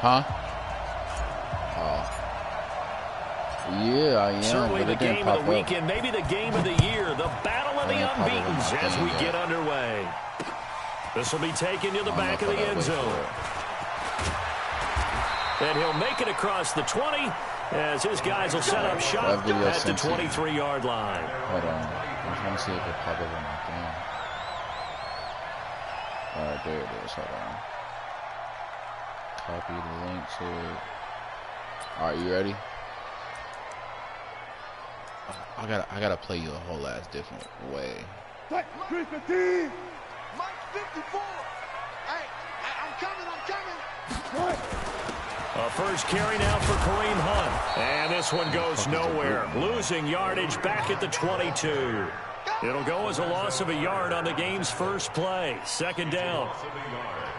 Huh? Oh. Yeah, I am. Certainly the game of the weekend, maybe the game of the year, the battle of the unbeatens as we get underway. This will be taken to the back of the end zone. And he'll make it across the 20 as his guys will set up shop at the 23-yard line. Hold on. I'm trying to see if it pop up on my thing. Alright, there it is. Hold on. Copy the link to it. Alright, you ready? I gotta play you a whole ass different way. Mike 54. Hey, I'm coming. A first carry now for Kareem Hunt. And this one goes nowhere. Losing yardage back at the 22. It'll go as a loss of a yard on the game's first play. Second down.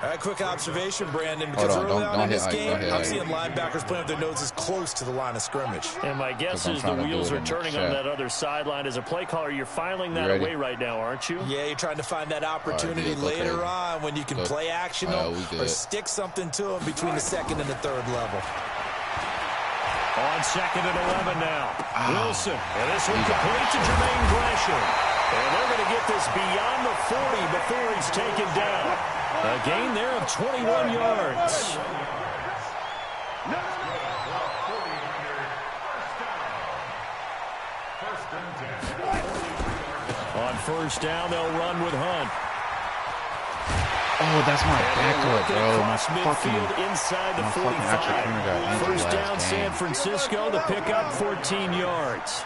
A quick observation, Brandon, because early on in this game, I'm seeing linebackers playing with their noses close to the line of scrimmage. And my guess is the wheels are turning on that other sideline. As a play caller, you're filing that away right now, aren't you? Yeah, you're trying to find that opportunity later on when you can play action or stick something to them between the second and the third level. On second and 11 now. Wilson. And this one complete to Jermaine Gresham. And they're going to get this beyond the 40 before he's taken down. A gain there of 21 yards. On first down, they'll run with Hunt. Oh, that's my backup, bro. My fucking inside the 45. First down, San Francisco. The pickup, 14 yards.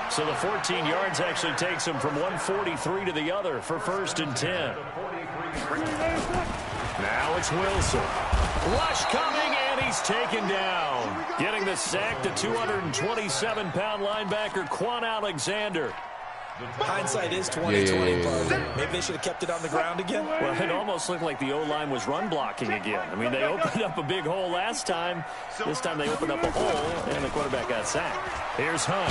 So the 14 yards actually takes him from 143 to the other for first and 10. Now it's Wilson. Rush coming, and he's taken down. Getting the sack to 227-pound linebacker Quan Alexander. Hindsight is 20/20, but maybe they should have kept it on the ground again. Well, it almost looked like the O-line was run blocking again. I mean, they opened up a big hole last time. This time they opened up a hole, and the quarterback got sacked. Here's Hunt.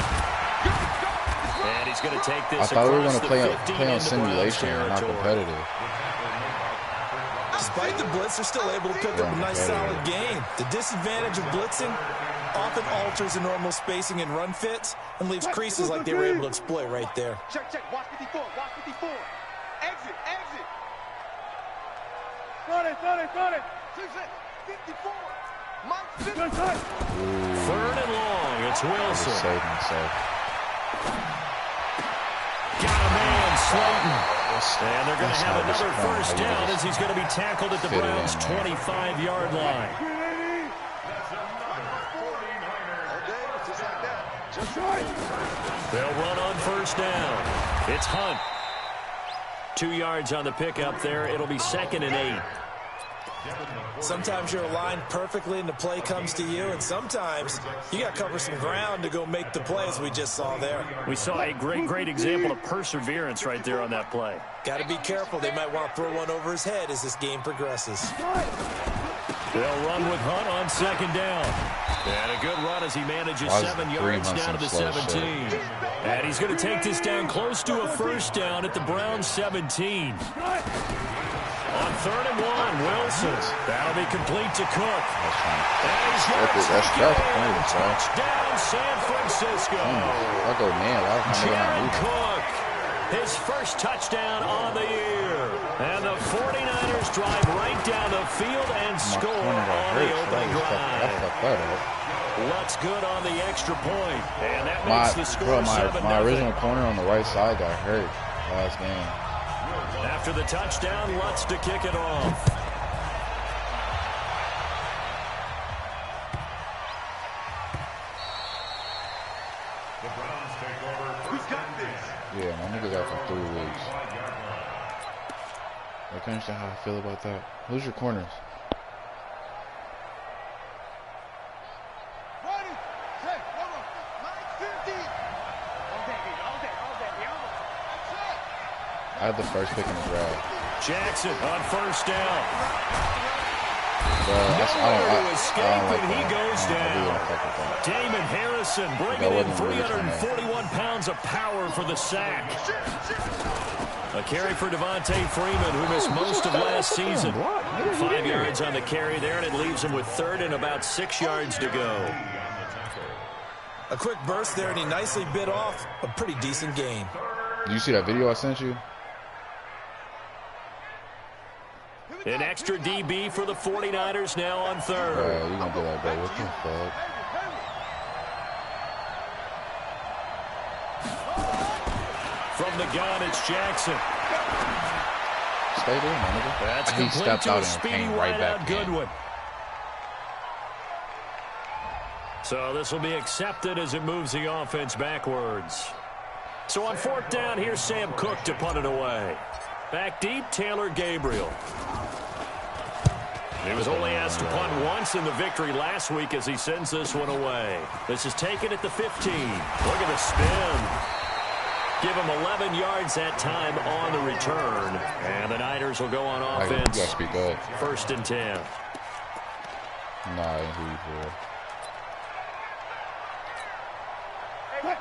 And he's going to take this. I thought we were going to play on simulation and not competitive. Despite the blitz, they're still able to pick up a nice solid game. The disadvantage of blitzing often alters the normal spacing and run fits and leaves creases like they were able to exploit right there. Check. Watch 54. Exit. Got it. 54. Mike 54. Third and long. It's Wilson. Saved myself. Got a man, Slayton. And they're going to have another first down as he's going to be tackled at the Browns' 25-yard line. They'll run on first down. It's Hunt. 2 yards on the pickup there. It'll be second and 8. Sometimes you're aligned perfectly and the play comes to you, and sometimes you got to cover some ground to go make the play, as we just saw there. We saw a great example of perseverance right there on that play. Got to be careful. They might want to throw one over his head as this game progresses. They'll run with Hunt on second down. And a good run as he manages 7 yards down to the 17. And he's going to take this down close to a first down at the Browns' 17. On third and 1, Wilson. That'll be complete to Cook. And he's going to take it in. Touchdown, San Francisco. Jared Cook, his first touchdown on the year. And the 49ers drive right down the field and score on the opening drive. What's good on the extra point? And that makes the score 7-0. My original corner on the right side got hurt last game. After the touchdown, Lutz to kick it off. The Browns take over first and 10. Yeah, my nigga got for 3 weeks. I can't understand how I feel about that. Who's your corners? I had the first pick in the draft. Jackson on first down. Escaping, he goes down. Damon Harrison bringing in 341 pounds of power for the sack. A carry for Devontae Freeman, who missed most of last season. 5 yards on the carry there, and it leaves him with 3rd and about 6 yards to go. A quick burst there, and he nicely bit off a pretty decent gain. Did you see that video I sent you? An extra DB for the 49ers now on 3rd. You're going to be like, bro, what the fuck? From the gun, it's Jackson. Stay there, my nigga. That's he complete stepped to a out and speedy came right wideout back Goodwin. So this will be accepted as it moves the offense backwards. So on 4th down, here's Sam Cook to punt it away. Back deep, Taylor Gabriel. He was only asked to punt once in the victory last week as he sends this one away. This is taken at the 15. Look at the spin. Give him 11 yards that time on the return. And the Niners will go on offense. You gotta speak up. 1st and 10. Nah, I ain't who you for.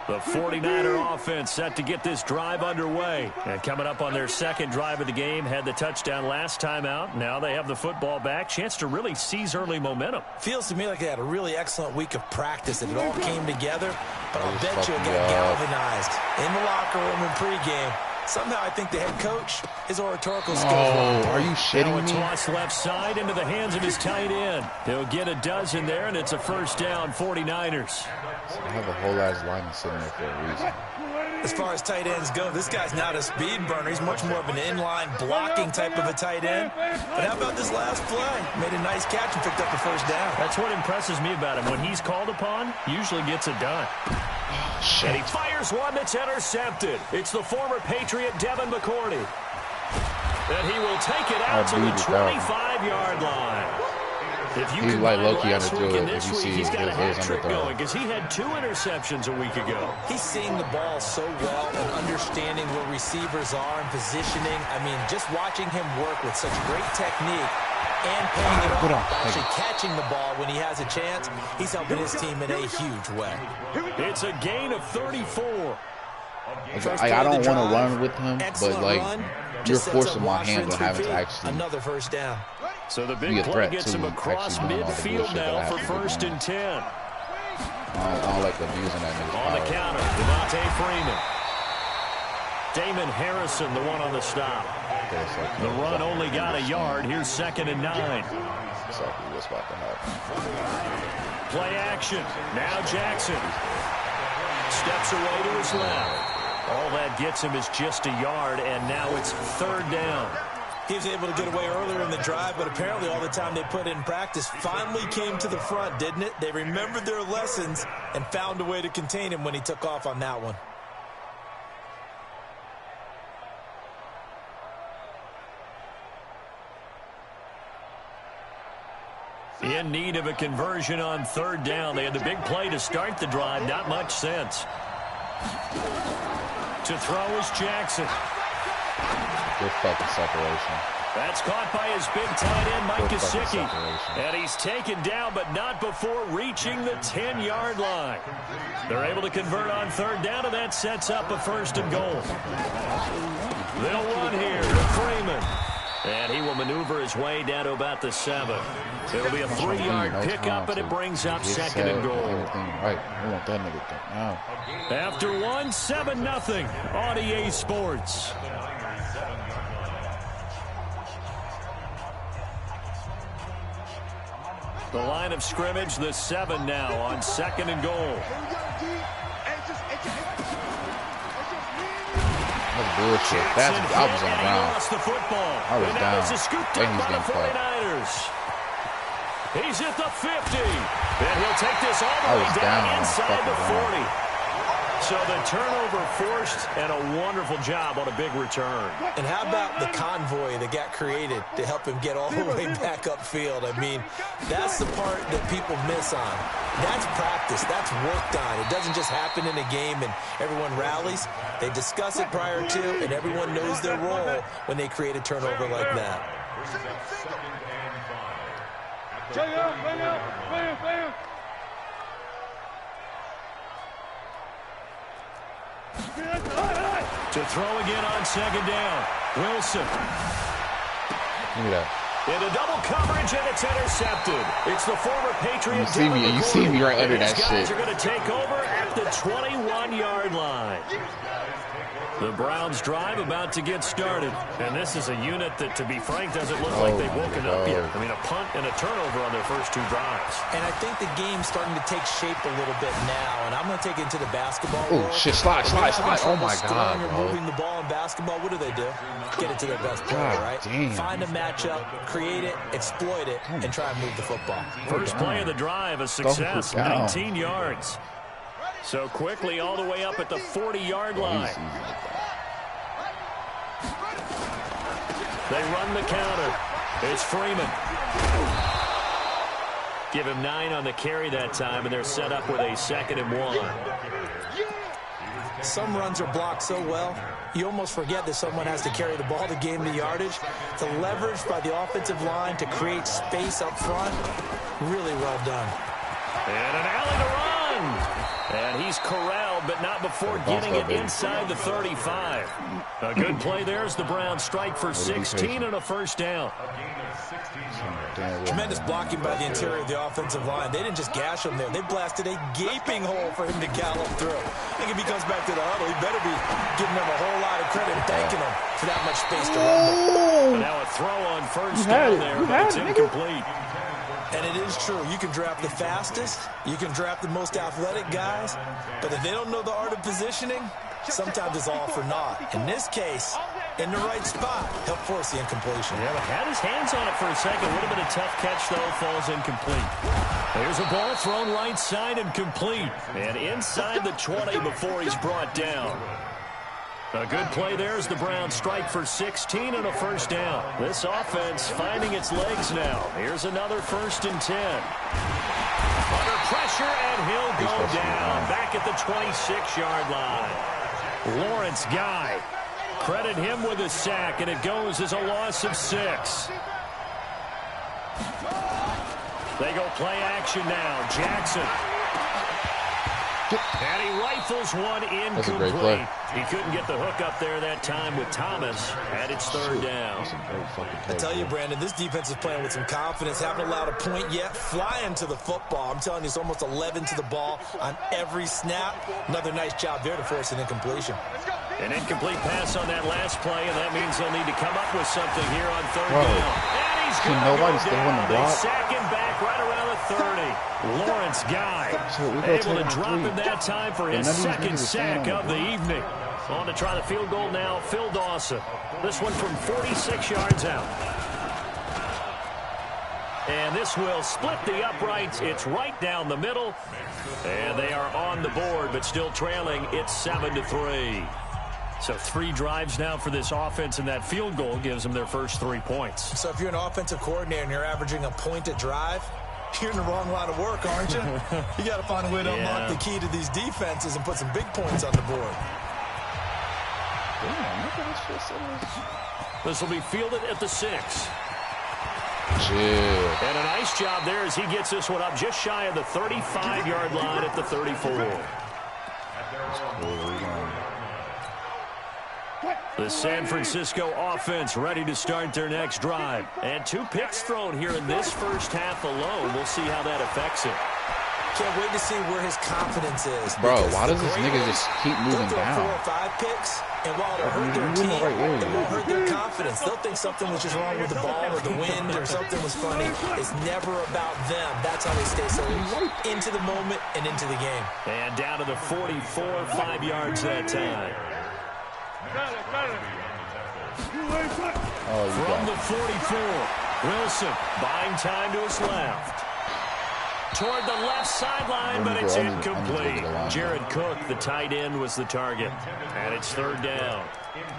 The 49er offense set to get this drive underway. And coming up on their 2nd drive of the game, had the touchdown last time out. Now they have the football back. Chance to really seize early momentum. Feels to me like they had a really excellent week of practice, and it all came together. But I'll bet you it got galvanized in the locker room in pregame. Somehow I think the head coach, his oratorical skills. Oh, are you shitting me? Now a toss left side into the hands of his tight end. He'll get a dozen there, and it's a 1st down, 49ers. I have a whole ass lineman sitting there for a reason. As far as tight ends go, this guy's not a speed burner. He's much more of an inline blocking type of a tight end. But how about this last play? Made a nice catch and picked up the 1st down. That's what impresses me about him. When he's called upon, usually gets it done. And he fires one that's intercepted. It's the former Patriot Devin McCourty. And he will take it out to the 25-yard line. If you he's like low-key last week and this week, he's got a hat trick underthrow going because he had 2 interceptions a week ago. He's seeing the ball so well and understanding where receivers are and positioning. I mean, just watching him work with such great technique and paying it off, actually catching the ball when he has a chance, he's helping his team in a huge way. It's a gain of 34. I don't want to run with him, but like you're forcing my hand on having to actually another 1st down. So the big play gets him across midfield now for 1st and 10. I don't like abusing that nigga's on the power. counter, Devontae Freeman. Damon Harrison, the one on the stop. The run only got a yard. Here's 2nd and 9. Exactly what's about to happen. Play action. Now Jackson steps away to his left. All that gets him is just a yard, and now it's 3rd down. He was able to get away earlier in the drive, but apparently all the time they put in practice finally came to the front, didn't it? They remembered their lessons and found a way to contain him when he took off on that one. In need of a conversion on 3rd down. They had the big play to start the drive. Not much sense. To throw is Jackson. Good fucking separation. That's caught by his big tight end, Mike Gesicki. And he's taken down, but not before reaching the 10-yard line. They're able to convert on 3rd down, and that sets up a 1st and goal. They'll run here to Freeman. And he will maneuver his way down to about the 7. It'll be a 3-yard pickup, and it brings up 2nd and goal. Right. We want that nigga now. After 1, 7-0 on EA Sports. The line of scrimmage, the 7 now on 2nd and goal. That's bullshit. I was on the ground. I was down. And he's getting caught. He's at the 50. And he'll take this all the way down inside the 40. So the turnover forced, and a wonderful job on a big return. And how about the convoy that got created to help him get all the way back upfield? I mean, that's the part that people miss on. That's practice. That's worked on. It doesn't just happen in a game and everyone rallies. They discuss it prior to, and everyone knows their role when they create a turnover like that. To throw again on second down. Wilson. Look at that. Into double coverage, and it's intercepted. It's the former Patriot. You see me right under that shit. These guys are going to take over at the 21-yard line. The Browns drive about to get started. And this is a unit that, to be frank, doesn't look like they've woken up yet. I mean, a punt and a turnover on their first 2 drives. And I think the game's starting to take shape a little bit now. And I'm going to take it to the basketball. Oh, shit, slide. Oh, my God, bro. Moving the ball in basketball, what do? Get it to their best player, right? Damn. Find a matchup, create it, exploit it, and try and move the football. First play of the drive, a success, 19 yards. So quickly all the way up at the 40-yard line. They run the counter. It's Freeman. Give him 9 on the carry that time, and they're set up with a 2nd and 1. Some runs are blocked so well, you almost forget that someone has to carry the ball to gain the yardage. The leverage by the offensive line to create space up front, really well done. And an alley to run. And he's corralled, but not before getting it inside the 35. A good play there as the Browns strike for 16 and a first down. Tremendous blocking by the interior of the offensive line. They didn't just gash him there. They blasted a gaping hole for him to gallop through. I think if he comes back to the huddle, he better be giving them a whole lot of credit and thanking him for that much space to run. And now a throw on first down there, but it's incomplete. And it is true. You can draft the fastest. You can draft the most athletic guys. But if they don't know the art of positioning, sometimes it's all for naught. In this case, in the right spot, he'll force the incompletion. Yeah, but had his hands on it for a second. Would have been a tough catch, though. Falls incomplete. There's a ball thrown right side and complete. And inside the 20 before he's brought down. A good play there as the Browns strike for 16 and a first down. This offense finding its legs now. Here's another 1st and 10. Under pressure, and he'll go down back at the 26-yard line. Lawrence Guy. Credit him with a sack, and it goes as a loss of 6. They go play action now. Jackson. And he rifles one incomplete. That's a great play. He couldn't get the hook up there that time with Thomas, and it's 3rd down. I tell you, Brandon, this defense is playing with some confidence. Haven't allowed a point yet. Flying to the football. I'm telling you, it's almost 11 to the ball on every snap. Another nice job there to force an incompletion. An incomplete pass on that last play, and that means they'll need to come up with something here on 3rd down. And he's going to go down. They sack him back right around the 30. Lawrence Guy able to drop him that time for his 2nd sack of the evening. On to try the field goal now, Phil Dawson. This one from 46 yards out. And this will split the uprights. It's right down the middle. And they are on the board, but still trailing. It's 7-3. So 3 drives now for this offense, and that field goal gives them their first 3 points. So if you're an offensive coordinator and you're averaging a point a drive, you're in the wrong line of work, aren't you? You got to find a way to unlock the key to these defenses and put some big points on the board. This will be fielded at the 6. Yeah. And a nice job there as he gets this one up just shy of the 35-yard line at the 34. The San Francisco offense ready to start their next drive. And 2 picks thrown here in this first half alone. We'll see how that affects it. Can't wait to see where his confidence is. Bro, why does this nigga just keep moving down? 4 or 5 picks, and while it'll hurt their team, it won't hurt their confidence. They'll think something was just wrong with the ball or the wind or something was funny. It's never about them. That's how they stay so into the moment and into the game. And down to the 44, 5 yards that time. From the 44, Wilson buying time to his left. Toward the left sideline, but it's incomplete. Jared Cook, the tight end, was the target. And it's 3rd down.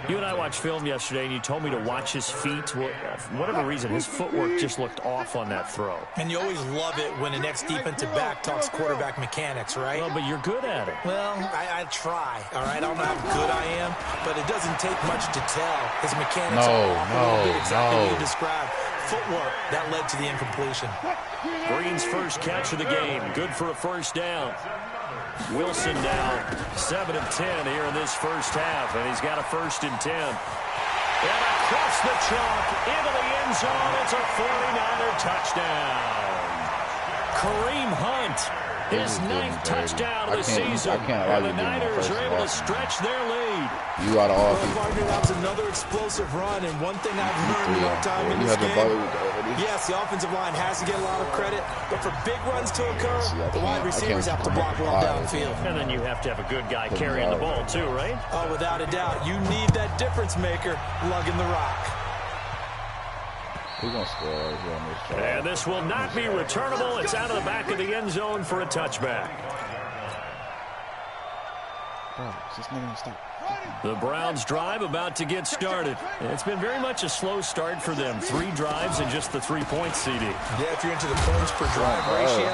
You and I watched film yesterday, and you told me to watch his feet. For whatever reason, his footwork just looked off on that throw. And you always love it when the next defensive back talks quarterback mechanics, right? Well, but you're good at it. Well, I try, all right? I don't know how good I am, but it doesn't take much to tell. His mechanics are exactly what you described. Footwork, that led to the incompletion. Green's first catch of the game. Good for a first down. Wilson now 7 of 10 here in this first half, and he's got a 1st and 10. And across the chalk into the end zone, it's a 49er touchdown. Kareem Hunt, his 9th touchdown of the season, and the Niners are able to stretch their lead. You got all. Partner, that was another explosive run, and one thing I've learned in our time in this game, yes, the offensive line has to get a lot of credit, but for big runs to occur, the wide receivers have to block well downfield. And then you have to have a good guy carrying the ball too, right? Oh, without a doubt. You need that difference maker lugging the rock. He's going to score right here on this drive. And this will not be returnable. It's out of the back of the end zone for a touchback. Bro, this nigga stop. The Browns drive about to get started. It's been very much a slow start for them. 3 drives and just the 3 points, CD. Yeah, if you're into the points per drive ratio,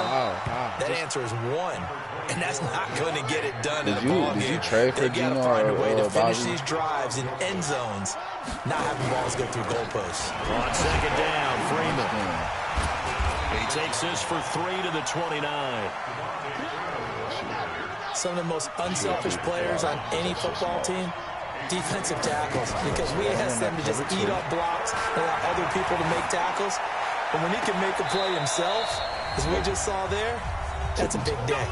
that answer is 1. And that's not going to get it done in a ball game. Did you trade for Gino? They got to find a way to finish these drives in end zones, not having balls go through goalposts. On 2nd down, Freeman. He takes this for 3 to the 29. Some of the most unselfish players on any football team, defensive tackles, because we ask them to just eat up blocks and allow other people to make tackles. But when he can make a play himself, as we just saw there, that's a big day.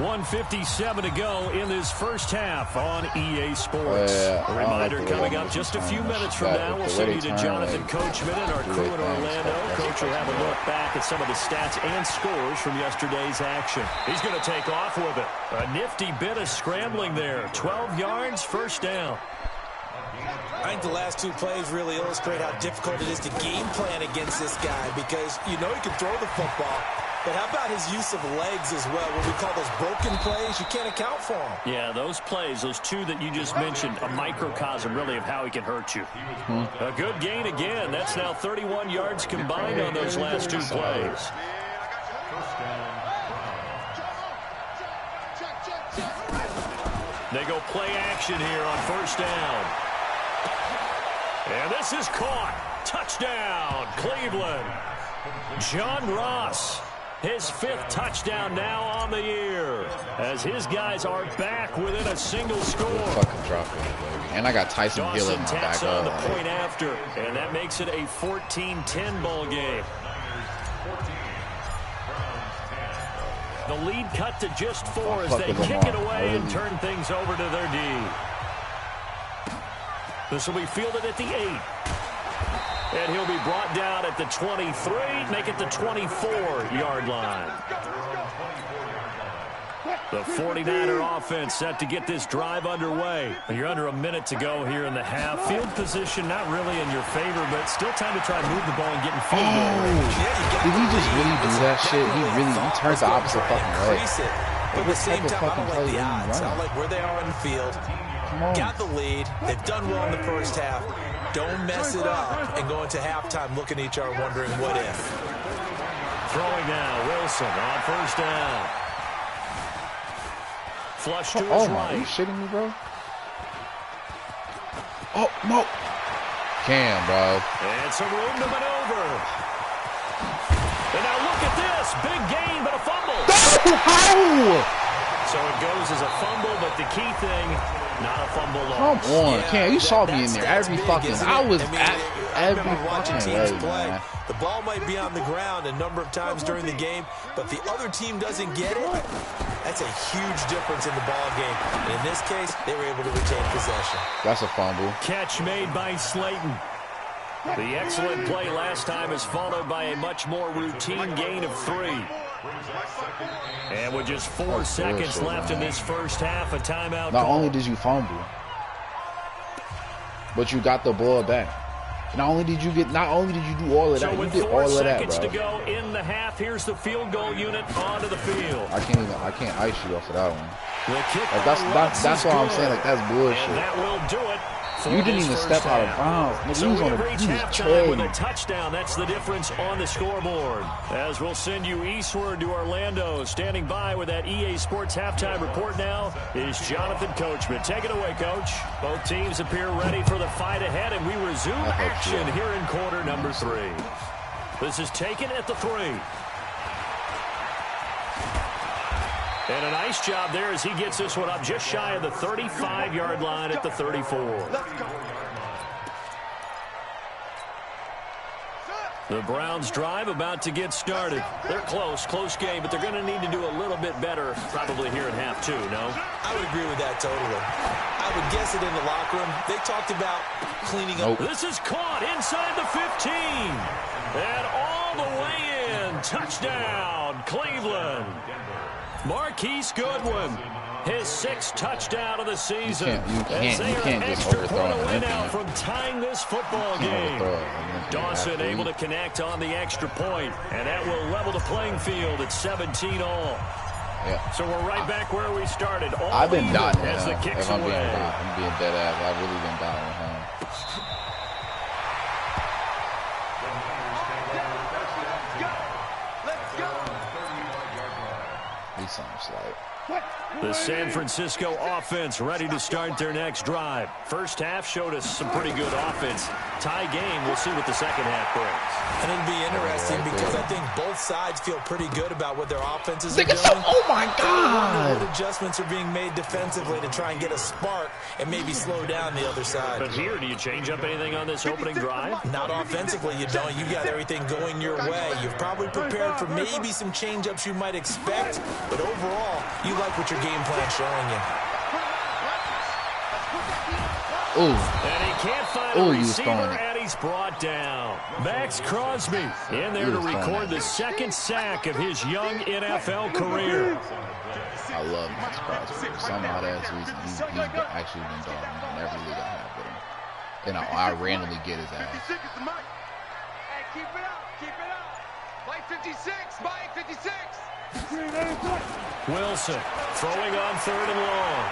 1:57 to go in this first half on EA Sports. A reminder coming up just a few minutes from now. We'll send you to Jonathan Coachman and our crew in Orlando. Coach will have a look back at some of the stats and scores from yesterday's action. He's going to take off with it. A nifty bit of scrambling there. 12 yards, 1st down. I think the last 2 plays really illustrate how difficult it is to game plan against this guy, because you know he can throw the football. But how about his use of legs as well? What we call those broken plays, you can't account for them. Yeah, those plays, those 2 that you just mentioned, a microcosm really of how he can hurt you. A good gain again. That's now 31 yards combined on those last 2 plays. They go play action here on 1st down. And this is caught. Touchdown, Cleveland. John Ross. His 5th touchdown now on the year, as his guys are back within a single score. Fucking drop it, baby. And I got Tyson Hill in my back on the point after, and that makes it a 14-10 ball game. The lead cut to just 4 as they kick it away and turn things over to their D. This will be fielded at the 8. And he'll be brought down at the 23, make it the 24-yard line. The 49er offense set to get this drive underway. You're under a minute to go here in the half. Field position not really in your favor, but still time to try to move the ball and get in field goal range. Did he just really do that shit? He turns the opposite fucking way. But at the same time, I don't like the odds. I like where they are in the field. Got the lead. They've done well in the first half. Don't mess it up and go into halftime looking at each other wondering what if. Throwing now, Wilson on 1st down. Flush to his right. Are you shitting me, bro? Oh, no. Cam, bro. And some room to maneuver. And now look at this. Big gain, but a fumble. How? So it goes as a fumble, but the key thing, not a fumble loss. Come on, Cam. You saw me in there every fucking. I was at every watching fucking teams way, play. man. The ball might be on the ground a number of times during the game, but the other team doesn't get it. That's a huge difference in the ball game. And in this case, they were able to retain possession. That's a fumble. Catch made by Slayton. The excellent play last time is followed by a much more routine gain of 3. And with just 4 seconds left in this first half, a timeout. Not only did you fumble, but you got the ball back. Not only did you do all of that, you did all of that, bro. So with 4 seconds to go in the half, here's the field goal unit onto the field. I can't ice you off of that one. The kick That's why I'm saying, like, that's bullshit. And that will do it. You didn't even step out of bounds. So we reach halftime with a touchdown. That's the difference on the scoreboard. As we'll send you eastward to Orlando. Standing by with that EA Sports halftime report now is Jonathan Coachman. Take it away, Coach. Both teams appear ready for the fight ahead, and we resume action here in quarter number 3. This is taken at the 3. And a nice job there as he gets this one up just shy of the 35-yard line at the 34. Let's go. The Browns drive about to get started. They're close game, but they're going to need to do a little bit better probably here in half two, no? I would agree with that totally. I would guess it in the locker room. They talked about cleaning up. This is caught inside the 15. And all the way in. Touchdown, Cleveland. Marquise Goodwin. His 6th touchdown of the season. You can't just overthrow point away now from tying this football game. Dawson able to connect on the extra point, and that will level the playing field at 17 all. Yeah. So we're right back where we started. I've been dotting as the kicks if I'm away. being dead ass. I've really been dotting with him. Let's go. He's something slight. The San Francisco offense ready to start their next drive. First half showed us some pretty good offense. Tie game, we'll see what the second half brings. And it'll be interesting because I think both sides feel pretty good about what their offenses are doing. Oh, my God. What adjustments are being made defensively to try and get a spark and maybe slow down the other side. But here, do you change up anything on this opening drive? Not offensively, you don't. You got everything going your way. You've probably prepared for maybe some change-ups you might expect, but overall, you like what your game plan's showing you. Ooh. And he can't find a receiver, and he's brought down. Max Crosby in there to record the second sack of his young NFL career. I love Max Crosby. For some odd ass reason, he's actually been dogging me in every league I have with him. And I randomly get his ass. 56 is the mic. Hey, keep it up. Keep it up. Mike 56. Mike 56. Wilson throwing on 3rd and long.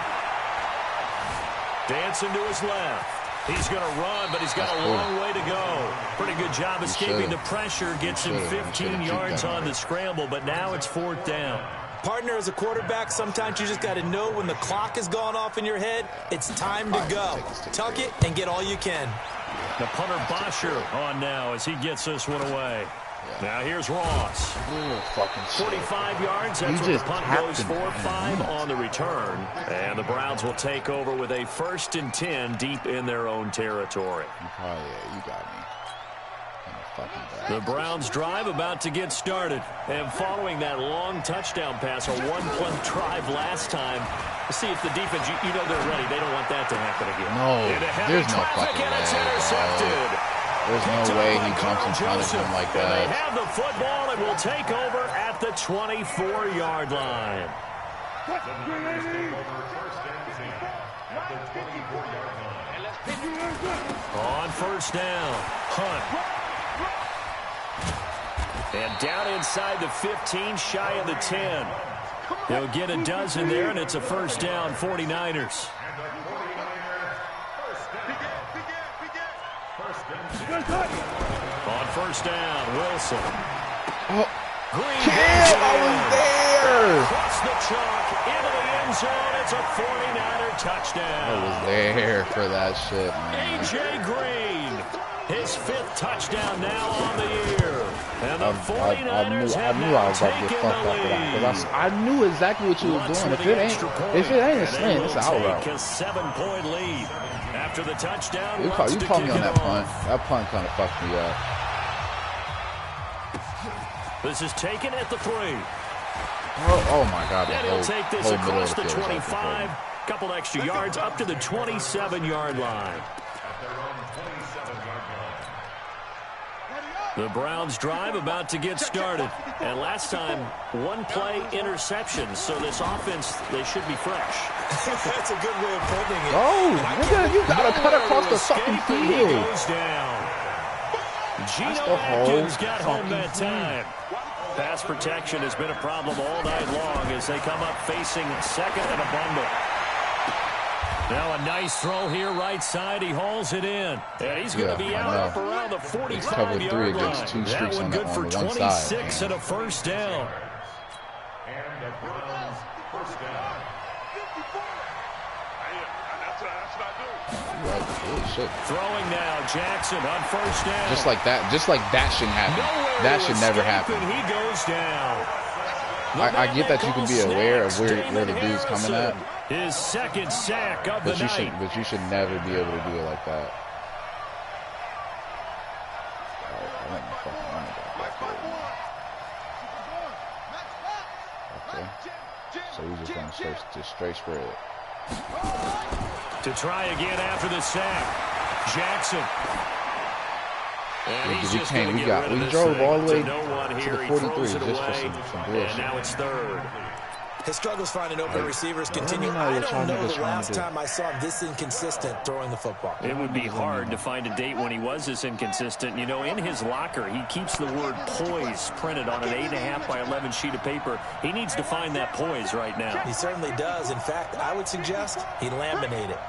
Dancing to his left. He's going to run, but he's got a long way to go. Pretty good job escaping the pressure. Gets him 15 yards on the scramble, but now it's 4th down. Partner, as a quarterback, sometimes you just got to know when the clock has gone off in your head, it's time to go. Tuck it and get all you can. The punter Bosher on now as he gets this one away. Now here's Ross. 45 yards. That's what the punt goes for. 5 on the return. And the Browns will take over with a 1st and 10 deep in their own territory. You got me. The Browns drive about to get started. And following that long touchdown pass, a one-play drive last time, to see if the defense, you know they're ready. They don't want that to happen again. No, there's no fucking and it's way. intercepted. There's no way he jumps in front of him like that. They have the football and will take over at the 24-yard line. On 1st down, Hunt. And down inside the 15, shy of the 10. They'll get a dozen there, and it's a 1st down, 49ers. On 1st down, Wilson. I was there. Across the chalk, into the end zone. It's a 49er touchdown. I was there for that shit, man. A.J. Green, his 5th touchdown now on the year. And the 49ers I knew I was about to get fucked up for that. Because I knew exactly what you were doing. If it ain't a slant, it's an out route. Take a 7-point lead. After the touchdown, you called me on that punt. That punt kind of fucked me up. This is taken at the 3. Oh my God. And he'll take this across the 25. Couple extra yards up to the 27-yard line. The Browns drive about to get started. And last time, one play interception. So this offense, they should be fresh. That's a good way of putting it. Oh, nigga, you got to cut across the fucking field. Goes down. Geno Atkins got home that time. Pass protection has been a problem all night long as they come up facing second and a bundle. Now a nice throw here right side. He hauls it in. And he's going to be out up around the 45-yard line. That one good for 26 and a first down. And the Browns first down. Throwing now, Jackson on first down. Just like that shouldn't happen. That should never happen. He goes down. I get that you can be aware of where the dude's coming at. His second sack of the night. But you should never be able to do it like that. I want my fucking running back back there. Okay. So we just going straight spread. To try again after the sack. Jackson. And he's just going to get rid of this drove all the way to no one to here. the He 43 throws it just for away, some bullshit. and now it's third. His struggles finding open receivers continue. I don't know the last time I saw him this inconsistent throwing the football. It would be hard to find a date when he was this inconsistent. You know, in his locker, he keeps the word poise printed on an 8.5 by 11 sheet of paper. He needs to find that poise right now. He certainly does. In fact, I would suggest he laminate it.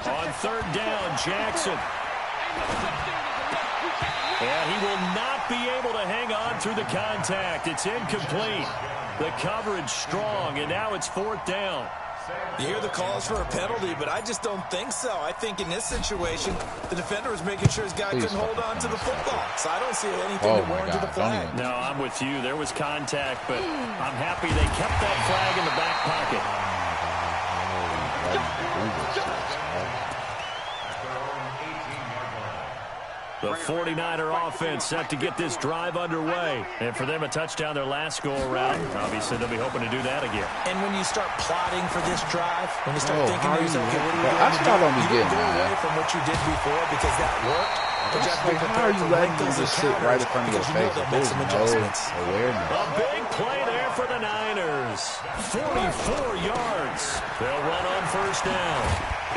On third down, Jackson. And he will not be able to hang on through the contact. It's incomplete. The coverage strong, and now it's fourth down. You hear the calls for a penalty, but I just don't think so. I think in this situation, the defender was making sure his guy couldn't hold on to the football. So I don't see anything that warranted the flag. No, I'm with you. There was contact, but I'm happy they kept that flag in the back pocket. The 49er offense set to get this drive underway. And for them, a touchdown their last go-around. Obviously, they'll be hoping to do that again. And when you start plotting for this drive, when you start thinking to yourself, okay, what are you going that's to what do? I'm You getting, go man. away from what you did before because that worked. But you have to be How are prepared you for letting them wrinkles and just sit right in counters front of your because you know face? they'll make There's some no adjustments. awareness. A big play there for the Niners. 44 yards. They'll run on first down.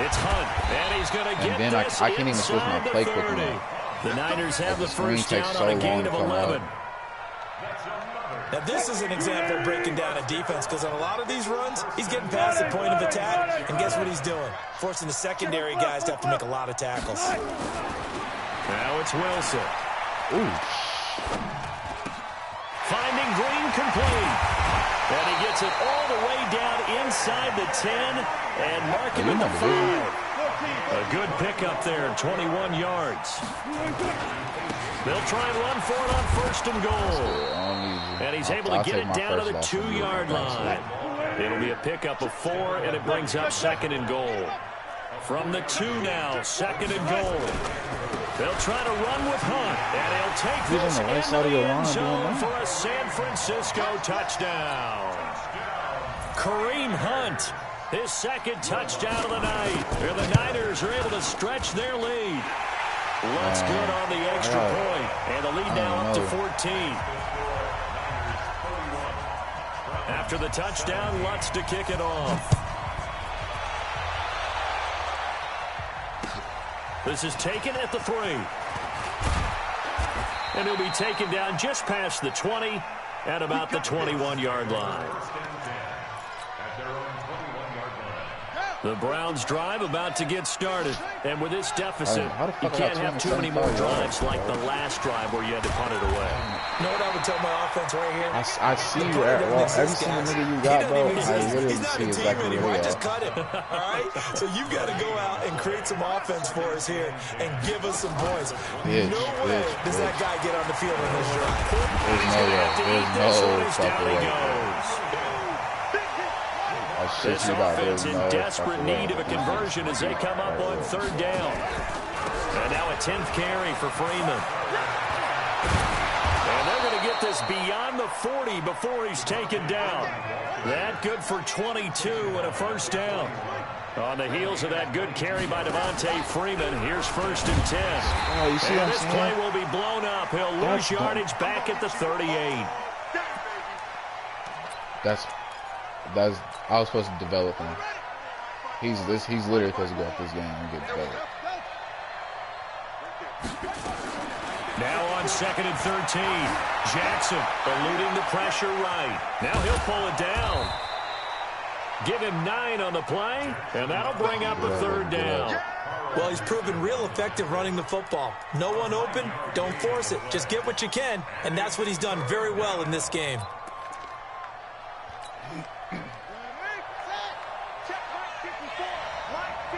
It's Hunt, and he's going to get then this I can't even switch my inside play the quick 30. enough. The Niners have the first takes down so on a gain long of to come 11. Now, this is an example of breaking down a defense because on a lot of these runs, he's getting past the point of attack, and guess what he's doing? Forcing the secondary guys to have to make a lot of tackles. Now it's Wilson. Ooh. Finding Green complete. And he gets it all the way down inside the 10 and marking it the 5. A good pickup there, 21 yards. They'll try and run for it on first and goal. And he's able to get it down to the 2-yard line. It'll be a pickup of 4, and it brings up second and goal. From the 2 now, second and goal. They'll try to run with Hunt, and he'll take this into the end zone for a San Francisco touchdown. Kareem Hunt, his second touchdown of the night. And the Niners are able to stretch their lead. Lutz good on the extra point, and the lead now up to 14. After the touchdown, Lutz to kick it off. This is taken at the 3. And he'll be taken down just past the 20 at about the 21-yard line. The Browns drive about to get started. And with this deficit, you can't have too many more drives like the last drive where you had to punt it away. You know what I would tell my offense right here? I see you at every single nigga you got, bro. I literally see exactly where I they just are. cut him. All right? So you've got to go out and create some offense for us here and give us some points. No way does that guy get on the field in this drive. There's no way. There's no fucking way. This offense in desperate need of a conversion as they come up on third down. And now a 10th carry for Freeman. And they're going to get this beyond the 40 before he's taken down. That good for 22 and a first down. On the heels of that good carry by Devontae Freeman, here's first and 10. Oh, you see and this play will be blown up. He'll lose yardage back at the 38. I was supposed to develop him. He's literally supposed to go up this game and get developed. Now on second and 13, Jackson eluding the pressure right. Now he'll pull it down. Give him 9 on the play, and that'll bring up a third down. Well, he's proven real effective running the football. No one open, don't force it. Just get what you can, and that's what he's done very well in this game.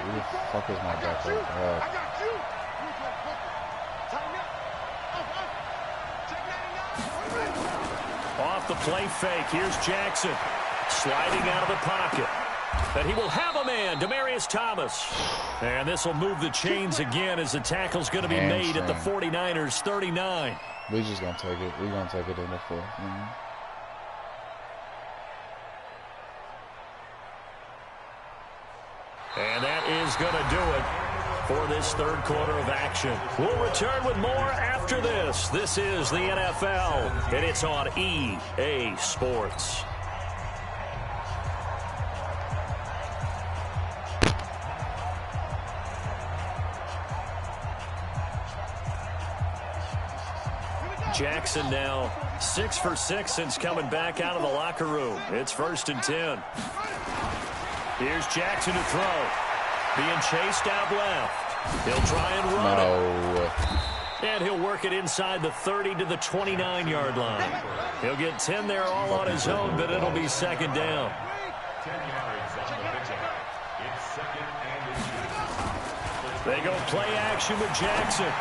Who the fuck is my back? the play fake. Here's Jackson sliding out of the pocket. But he will have a man, Demaryius Thomas. And this will move the chains again as the tackle's going to be made at the 49ers 39. We're just going to take it. We're going to take it in the 4th. And that is going to do it for this third quarter of action. We'll return with more after this. This is the NFL, and it's on EA Sports. Jackson now 6 for 6 since coming back out of the locker room. It's 1st and 10. Here's Jackson to throw. Being chased out left. He'll try and run it. And he'll work it inside the 30 to the 29-yard line. He'll get 10 there all on his own, but it'll be 2nd down. 10 yards on the pickup. It's 2nd and 2. They go play action with Jackson.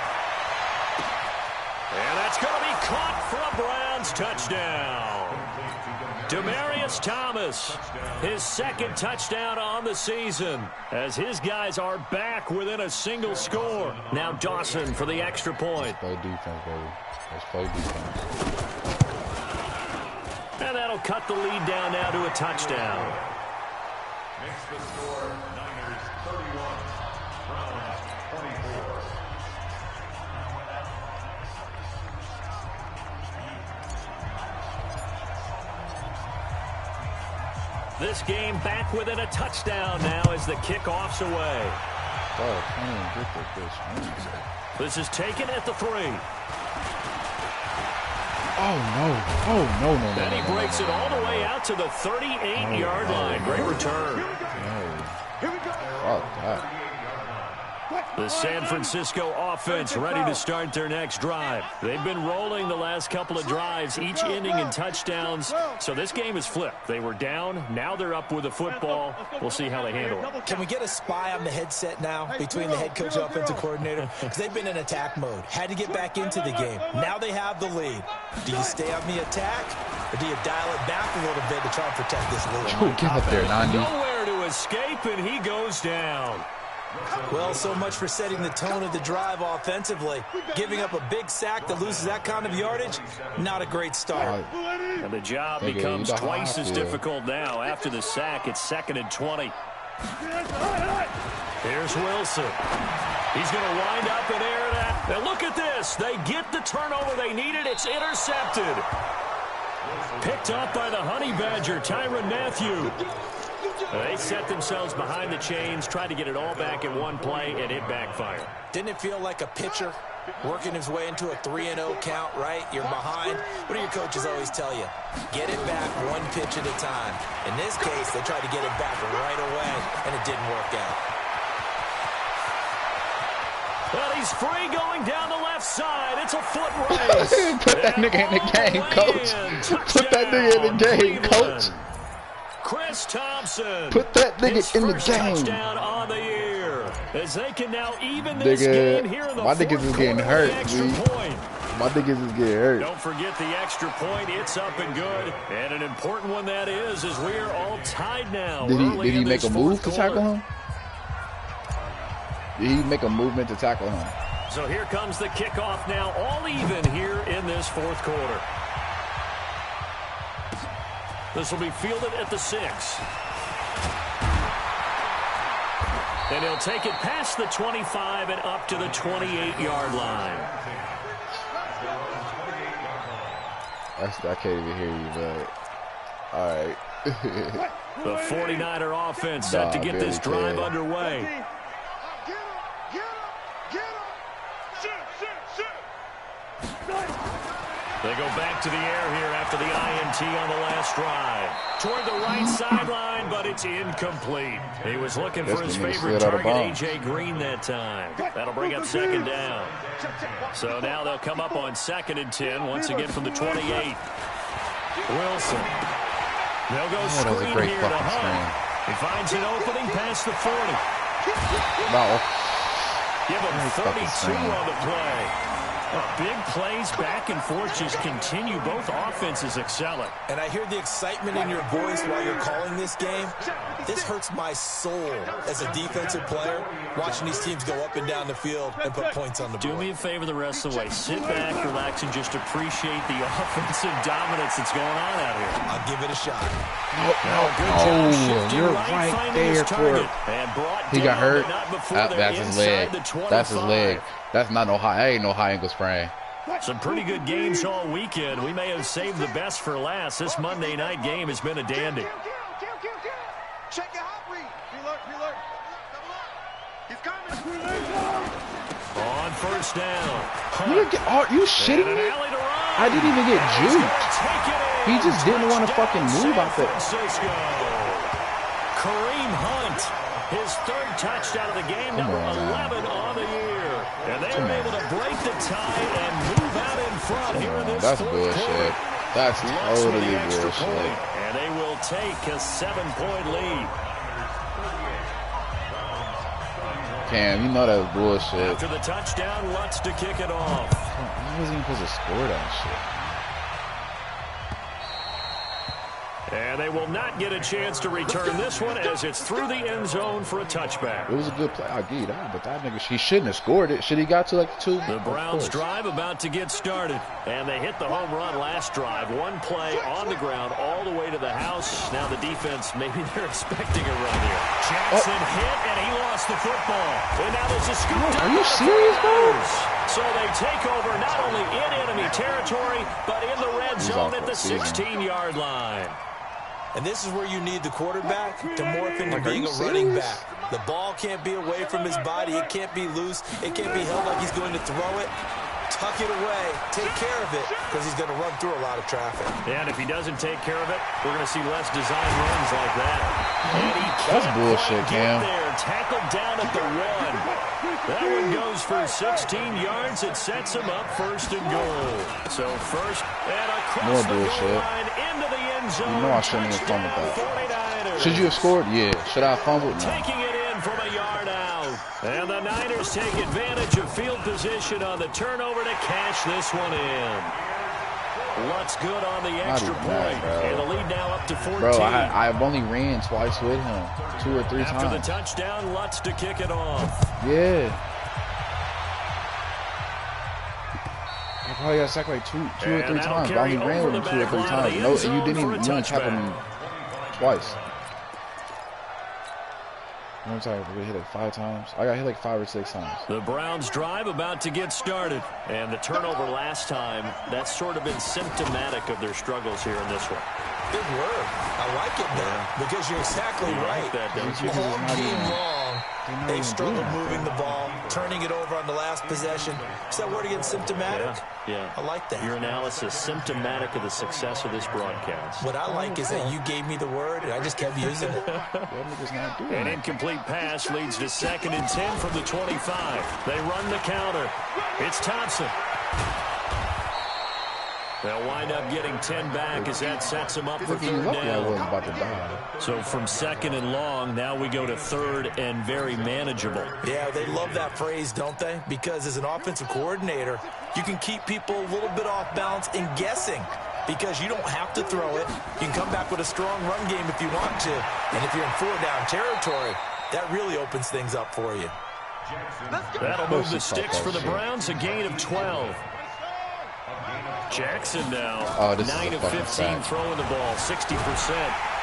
And that's going to be caught for a Browns touchdown. Demaryius Thomas, his 2nd touchdown on the season, as his guys are back within a single score. Now Dawson for the extra point. Let's play defense, baby. Let's play defense. And that'll cut the lead down now to a touchdown. Makes the score Niners 31, Browns 24. This game back within a touchdown now as the kickoff's away. Oh, I can't even get the This is taken at the 3. Oh, no. Oh, no, no, no. Then he breaks it all the way out to the 38-yard line. Great return. No. Fuck that. The San Francisco offense ready to start their next drive. They've been rolling the last couple of drives, each ending in touchdowns. So this game is flipped. They were down. Now they're up with the football. We'll see how they handle it. Can we get a spy on the headset now between the head coach and offensive coordinator? Because they've been in attack mode. Had to get back into the game. Now they have the lead. Do you stay on the attack, or do you dial it back a little bit to try and protect this lead? Oh, get up there, 90. Nowhere to escape, and he goes down. Well, so much for setting the tone of the drive offensively. Giving up a big sack that loses that kind of yardage, not a great start. And the job becomes twice as difficult now. After the sack, it's 2nd and 20. Here's Wilson. He's going to wind up and air that. Now look at this. They get the turnover they needed. It's intercepted. Picked up by the Honey Badger, Tyrann Mathieu. They set themselves behind the chains, tried to get it all back in one play, and it backfired. Didn't it feel like a pitcher working his way into a 3-0 count, right? You're behind. What do your coaches always tell you? Get it back one pitch at a time. In this case, they tried to get it back right away, and it didn't work out. Well, he's free going down the left side. It's a foot race. Put that nigga in the game, coach. Put that nigga in the game, coach. Chris Thompson. Put that nigga in the game. Touchdown on the year. As they can now even this game here in the my niggas is getting hurt, dude. My niggas is getting hurt. Don't forget the extra point. It's up and good. And an important one that is as we are all tied now. Did he make a move to tackle him? Did he make a movement to tackle him? So here comes the kickoff now, all even here in this fourth quarter. This will be fielded at the 6. And he'll take it past the 25 and up to the 28-yard line. I can't even hear you, but all right. The 49er offense set to get this drive underway. They go back to the air here after the INT on the last drive. Toward the right sideline, but it's incomplete. He was looking for his favorite target, A.J. Green, that time. That'll bring up 2nd down. So now they'll come up on 2nd and 10, once again from the 28. Wilson. They'll go screen here to Hunt. He finds an opening past the 40. No. Give him 32 on the play. Big plays back and forth just continue. Both offenses excelling. And I hear the excitement in your voice while you're calling this game. This hurts my soul as a defensive player, watching these teams go up and down the field and put points on the board. Do me a favor the rest of the way. Sit back, relax, and just appreciate the offensive dominance that's going on out here. I'll give it a shot. Oh, you're right there, Court. He got hurt. That's his leg. That's his leg. That's not no high. That ain't no high ankle sprain. Some pretty good games all weekend. We may have saved the best for last. This Monday night game has been a dandy. Check your hot read. Preload. He's coming. On first down. Are you shitting me? I didn't even get juked. He just didn't want to fucking move out there. Kareem Hunt, his third touchdown of the game, number 11 on the year. And they were able to break the tie and move out in front here in this That's fourth bullshit. quarter. That's totally bullshit. And they will take a 7-point lead. Cam, you know that's bullshit. After the touchdown, Lutz to kick it off. I wasn't even supposed to score that shit. And they will not get a chance to return this one as it's through the end zone for a touchback. It was a good play. I'll give you that. But that nigga, he shouldn't have scored it. Should he got to like 2? The Browns drive about to get started. And they hit the home run last drive. One play on the ground all the way to the house. Now the defense, maybe they're expecting a run here. Jackson hit, and he lost the football. And now there's a scoop. Are you serious, bro? So they take over not only in enemy territory, but in the red zone at the 16-yard line. And this is where you need the quarterback to morph into being a running back. The ball can't be away from his body. It can't be loose. It can't be held like he's going to throw it. Tuck it away. Take care of it because he's going to run through a lot of traffic. And if he doesn't take care of it, we're going to see less design runs like that. And he That's bullshit, Cam. There, tackled down at the 1. That one goes for 16 yards. It sets him up first and goal. So first and across the goal line into the end zone. You know I shouldn't have fumbled that. Should you have scored? Yeah. Should I have fumbled? No. Taking it in from a yard out. And the Niners take advantage of field position on the turnover to cash this one in. Lutz good on the extra point. And the lead now up to 14. Bro, I've only ran twice with him. 2 or 3 times. After the touchdown, Lutz to kick it off. Yeah. I probably got sacked like two or 3 times. I only ran with him 2 or 3 times. No, you didn't even tackle me twice. One time we hit like 5 times. I got hit like 5 or 6 times. The Browns drive about to get started. And the turnover last time, that's sort of been symptomatic of their struggles here in this one. Big word. I like it now because you're exactly right. Like that, don't you? All game long, they've struggled moving the ball, turning it over on the last possession. Is that word again, symptomatic? Yeah. I like that. Your analysis, symptomatic of the success of this broadcast. What I like is that you gave me the word, and I just kept using it. An incomplete pass leads to 2nd and 10 from the 25. They run the counter. It's Thompson. They'll wind up getting 10 back as that sets them up for 3rd down. So from 2nd and long, now we go to 3rd and very manageable. Yeah, they love that phrase, don't they? Because as an offensive coordinator, you can keep people a little bit off balance and guessing because you don't have to throw it. You can come back with a strong run game if you want to. And if you're in 4-down territory, that really opens things up for you. That'll move the sticks for the Browns, a gain of 12. Jackson now, 9 of 15 throwing the ball, 60%.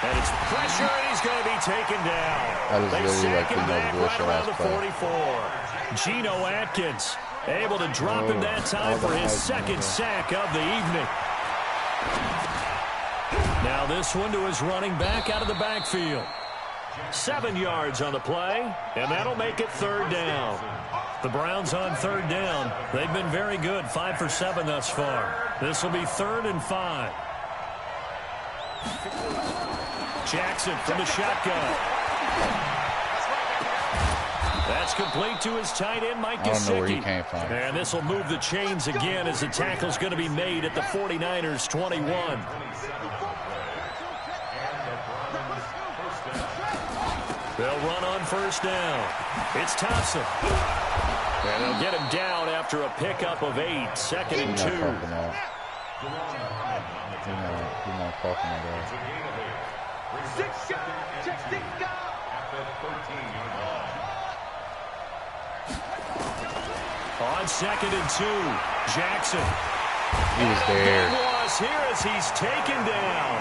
And it's pressure, and he's going to be taken down. That is really like the right around the 44. Geno Atkins able to drop him that time for his 2nd sack of the evening. Now this one to his running back out of the backfield. 7 yards on the play, and that'll make it 3rd down. The Browns on 3rd down. They've been very good, 5 for 7 thus far. This will be 3rd and 5. Jackson from the shotgun. That's complete to his tight end, Mike Gesicki. I don't know where he came from. And this will move the chains again as the tackle's going to be made at the 49ers 21. They'll run on 1st down. It's Thompson. And they'll get him down after a pickup of 8. Second and 2. He's not talking about that. On second and 2, Jackson. He was there. Loss here as he's taken down.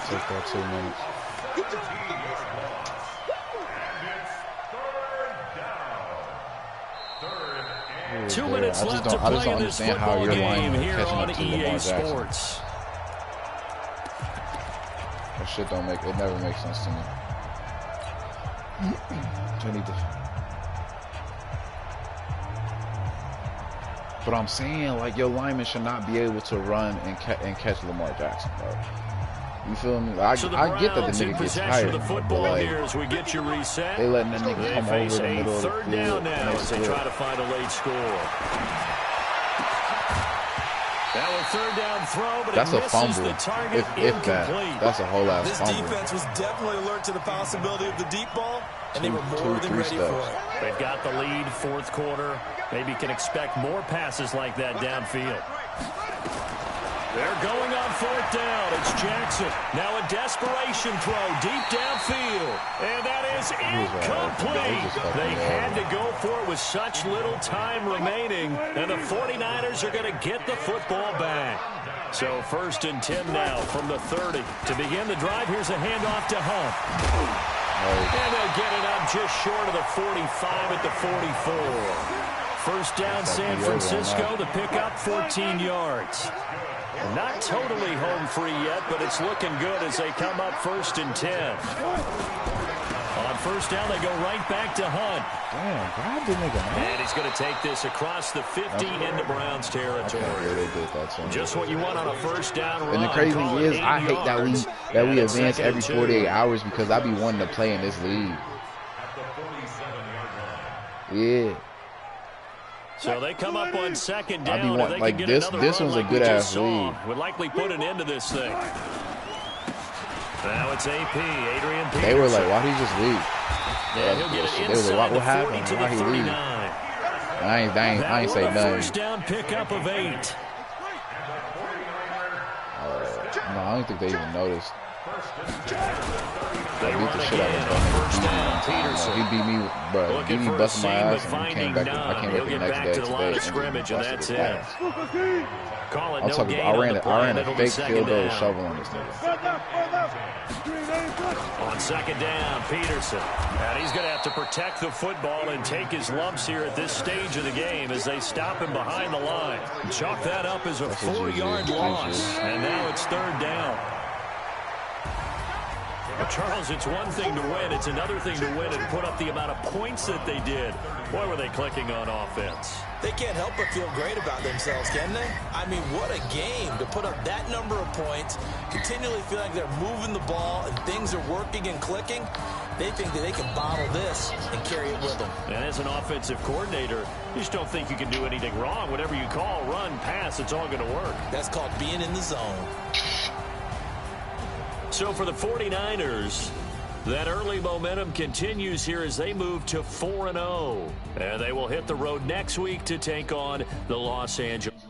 Took that 2 minutes. 2 minutes left to play in this football game here on EA Sports. That shit don't make, it never makes sense to me. But I'm saying, like, your lineman should not be able to run and catch Lamar Jackson, bro. You feel me? Like, so I get that the nigga gets tired, the football but, like, here as we get you reset. they letting that nigga come over the middle of the third field. Down now as they try to find a late score. That was third down throw, but that's it a fumble. The target if that, that's a whole ass fumble. This defense was definitely alert to the possibility of the deep ball, and they were more than ready for it. They've got the lead, fourth quarter. Maybe can expect more passes like that downfield. They're going on fourth down. It's Jackson. Now a desperation throw deep downfield. And that is incomplete. They had to go for it with such little time remaining. And the 49ers are going to get the football back. So first and 10 now from the 30. To begin the drive, here's a handoff to Hunt. And they'll get it up just short of the 45 at the 44. First down, San Francisco. The pickup, 14 yards. Not totally home free yet, but it's looking good as they come up first and 10. On first down, they go right back to Hunt. Damn, God didn't make a And he's going to take this across the 15 into Browns territory. Just what you want on a first down run. And the crazy thing is, I hate that we advance every 48 hours because I be wanting to play in this league. Yeah. So they come up on second down. Like this one's a good ass lead. Would likely put an end to this thing. Now it's AP, Adrian Peterson. They were like, why did he just leave? Yeah, he'll get it inside the 40 to the 39. I ain't say nothing. First down pickup of 8. No, I don't think they even noticed. They beat the shit out of first down, Peterson. He beat me, bro. He beat me, busting my ass, and I came back the next day to the line of scrimmage, and that's it. Call it no gain I ran a fake field goal shovel on this nigga. On second down, Peterson. And he's going to have to protect the football and take his lumps here at this stage of the game as they stop him behind the line. Chalk that up as a 4-yard loss. And now it's third down. Well, Charles, it's one thing to win. It's another thing to win and put up the amount of points that they did. Boy, were they clicking on offense. They can't help but feel great about themselves, can they? I mean, what a game to put up that number of points, continually feel like they're moving the ball and things are working and clicking. They think that they can bottle this and carry it with them. And as an offensive coordinator, you just don't think you can do anything wrong. Whatever you call, run, pass, it's all going to work. That's called being in the zone. So for the 49ers, that early momentum continues here as they move to 4-0. And they will hit the road next week to take on the Los Angeles.